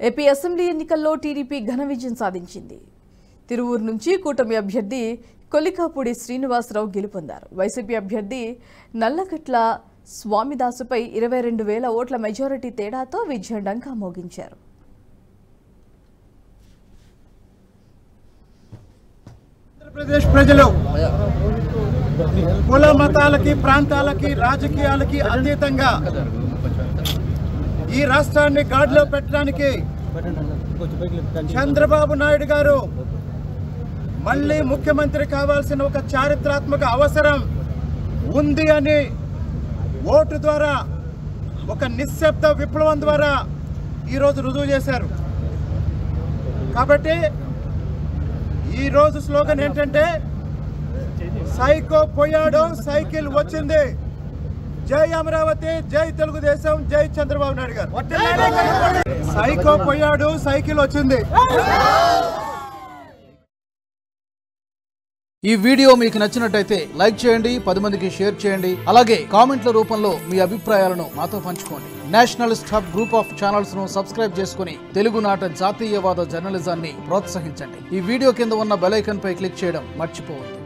AP assembly ఎన్నికల్లో TDP ఘన విజయం సాధించింది. తిరువూరు నుంచి కూటమి అభ్యర్థి కొలికాపూడి శ్రీనివాసరావు గెలుపొందారు. వైసీపీ అభ్యర్థి నల్లగట్ల స్వామిదాసుపై 22,000 ఓట్ల మెజారిటీ తేడాతో విజయడంకా మోగించారు. ఆంధ్రప్రదేశ్ ప్రజలు కుల మతాలకి ప్రాంతాలకి రాజకీయాలకి అతీతంగా ఈ రాష్ట్రాన్ని గాడిలో పెట్టడానికి చంద్రబాబు నాయుడు గారు మళ్ళీ ముఖ్యమంత్రి కావాల్సిన ఒక చారిత్రాత్మక అవసరం ఉంది అని ఓటు ద్వారా ఒక నిశ్శబ్ద విప్లవం ద్వారా ఈరోజు రుజువు చేశారు. కాబట్టి ఈరోజు స్లోగన్ ఏంటంటే సైకో పోయాడు సైకిల్ వచ్చింది, జై అమరావతి, జై తెలుగుదేశం, జై చంద్రబాబు నాయుడు గారు. సైకో పోయాడు సైకిల్ వచ్చింది. ఈ వీడియో మీకు నచ్చినట్టయితే లైక్ చేయండి, 10 మందికి షేర్ చేయండి. అలాగే కామెంట్ల రూపంలో మీ అభిప్రాయాలను మాతో పంచుకోండి. Nationalist hub group of channels ను సబ్స్క్రైబ్ చేసుకుని తెలుగునాట జాతీయవాద జర్నలిజాన్ని ప్రోత్సహించండి. ఈ వీడియో కింద ఉన్న బెల్ ఐకాన్ పై క్లిక్ చేయడం మర్చిపోవద్దు.